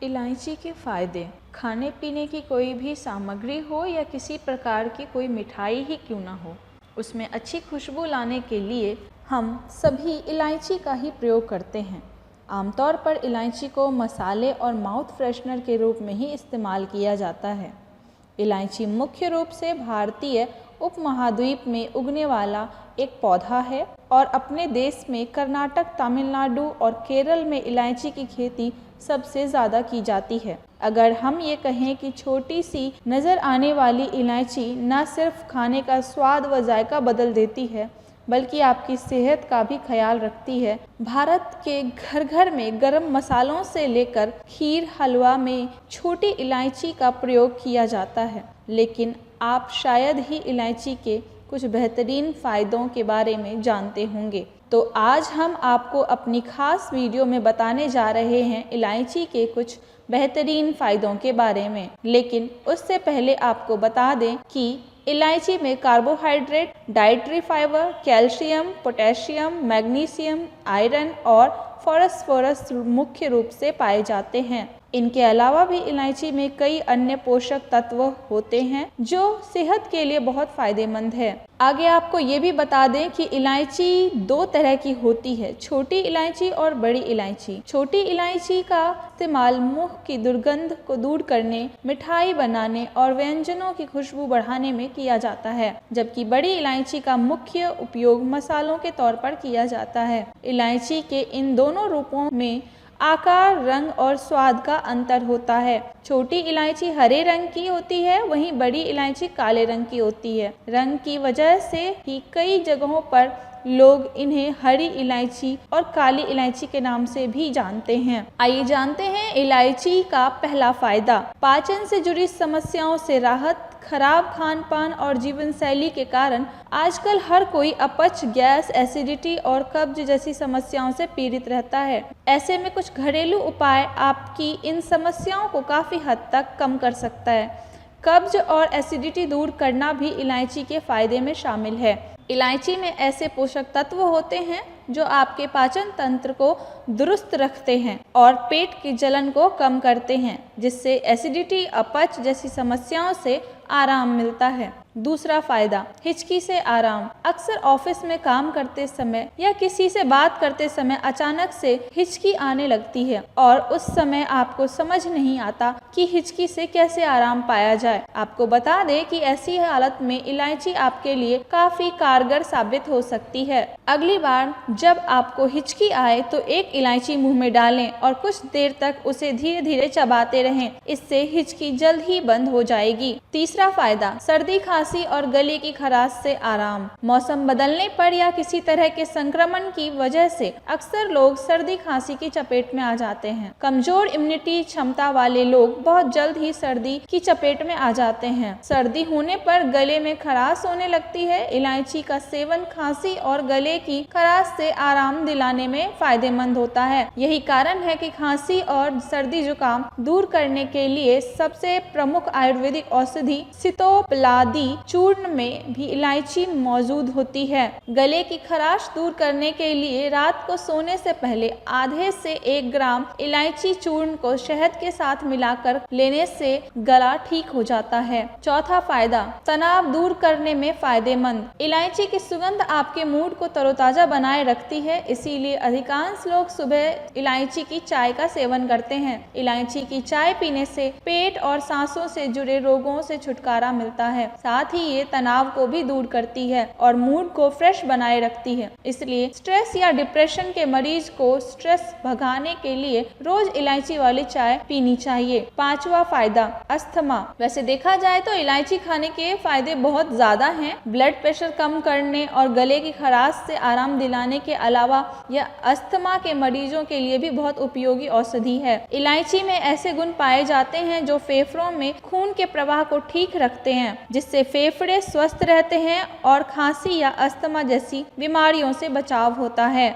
इलायची के फ़ायदे। खाने पीने की कोई भी सामग्री हो या किसी प्रकार की कोई मिठाई ही क्यों ना हो, उसमें अच्छी खुशबू लाने के लिए हम सभी इलायची का ही प्रयोग करते हैं। आमतौर पर इलायची को मसाले और माउथ फ्रेशनर के रूप में ही इस्तेमाल किया जाता है। इलायची मुख्य रूप से भारतीय उपमहाद्वीप में उगने वाला एक पौधा है और अपने देश में कर्नाटक, तमिलनाडु और केरल में इलायची की खेती सबसे ज़्यादा की जाती है। अगर हम ये कहें कि छोटी सी नज़र आने वाली इलायची न सिर्फ खाने का स्वाद व जायका बदल देती है, बल्कि आपकी सेहत का भी ख्याल रखती है। भारत के घर घर में गरम मसालों से लेकर खीर, हलवा में छोटी इलायची का प्रयोग किया जाता है। लेकिन आप शायद ही इलायची के कुछ बेहतरीन फ़ायदों के बारे में जानते होंगे। तो आज हम आपको अपनी खास वीडियो में बताने जा रहे हैं इलायची के कुछ बेहतरीन फ़ायदों के बारे में। लेकिन उससे पहले आपको बता दें कि इलायची में carbohydrate, dietary fibre, calcium, potassium, magnesium, iron और फास्फोरस मुख्य रूप से पाए जाते हैं। इनके अलावा भी इलायची में कई अन्य पोषक तत्व होते हैं जो सेहत के लिए बहुत फायदेमंद है। आगे आपको ये भी बता दें कि इलायची दो तरह की होती है, छोटी इलायची और बड़ी इलायची। छोटी इलायची का इस्तेमाल मुंह की दुर्गंध को दूर करने, मिठाई बनाने और व्यंजनों की खुशबू बढ़ाने में किया जाता है, जबकि बड़ी इलायची का मुख्य उपयोग मसालों के तौर पर किया जाता है। इलायची के इन दोनों रूपों में आकार, रंग और स्वाद का अंतर होता है। छोटी इलायची हरे रंग की होती है, वहीं बड़ी इलायची काले रंग की होती है। रंग की वजह से ही कई जगहों पर लोग इन्हें हरी इलायची और काली इलायची के नाम से भी जानते हैं। आइए जानते हैं इलायची का पहला फायदा। पाचन से जुड़ी समस्याओं से राहत। खराब खान पान और जीवन शैली के कारण आजकल हर कोई अपच, गैस, एसिडिटी और कब्ज जैसी समस्याओं से पीड़ित रहता है। ऐसे में कुछ घरेलू उपाय आपकी इन समस्याओं को काफ़ी हद तक कम कर सकता है। कब्ज और एसिडिटी दूर करना भी इलायची के फायदे में शामिल है। इलायची में ऐसे पोषक तत्व होते हैं जो आपके पाचन तंत्र को दुरुस्त रखते हैं और पेट की जलन को कम करते हैं, जिससे एसिडिटी, अपच जैसी समस्याओं से आराम मिलता है। दूसरा फायदा, हिचकी से आराम। अक्सर ऑफिस में काम करते समय या किसी से बात करते समय अचानक से हिचकी आने लगती है और उस समय आपको समझ नहीं आता कि हिचकी से कैसे आराम पाया जाए। आपको बता दें कि ऐसी हालत में इलायची आपके लिए काफी कारगर साबित हो सकती है। अगली बार जब आपको हिचकी आए तो एक इलायची मुंह में डालें और कुछ देर तक उसे धीरे धीरे चबाते रहें। इससे हिचकी जल्द ही बंद हो जाएगी। तीसरा फायदा, सर्दी, खांसी और गले की खराश से आराम। मौसम बदलने पर या किसी तरह के संक्रमण की वजह से अक्सर लोग सर्दी खांसी की चपेट में आ जाते हैं। कमजोर इम्यूनिटी क्षमता वाले लोग बहुत जल्द ही सर्दी की चपेट में आ जाते हैं। सर्दी होने पर गले में खराश होने लगती है। इलायची का सेवन खांसी और गले की खराश से आराम दिलाने में फायदेमंद होता है। यही कारण है कि खांसी और सर्दी जुकाम दूर करने के लिए सबसे प्रमुख आयुर्वेदिक औषधि सीतोपलादी चूर्ण में भी इलायची मौजूद होती है। गले की खराश दूर करने के लिए रात को सोने से पहले आधे से 1 ग्राम इलायची चूर्ण को शहद के साथ मिलाकर लेने से गला ठीक हो जाता है। चौथा फायदा, तनाव दूर करने में फायदेमंद। इलायची की सुगंध आपके मूड को तरोताजा बनाए रखती है, इसीलिए अधिकांश लोग सुबह इलायची की चाय का सेवन करते हैं। इलायची की चाय पीने से पेट और सांसों से जुड़े रोगों से छुटकारा मिलता है। साथ ही ये तनाव को भी दूर करती है और मूड को फ्रेश बनाए रखती है। इसलिए स्ट्रेस या डिप्रेशन के मरीज को स्ट्रेस भगाने के लिए रोज इलायची वाली चाय पीनी चाहिए। पांचवा फायदा, अस्थमा। वैसे देखा जाए तो इलायची खाने के फायदे बहुत ज्यादा हैं। ब्लड प्रेशर कम करने और गले की खराश से आराम दिलाने के अलावा यह अस्थमा के मरीजों के लिए भी बहुत उपयोगी औषधि है। इलायची में ऐसे गुण पाए जाते हैं जो फेफड़ों में खून के प्रवाह को ठीक रखते हैं, जिससे फेफड़े स्वस्थ रहते हैं और खांसी या अस्थमा जैसी बीमारियों से बचाव होता है।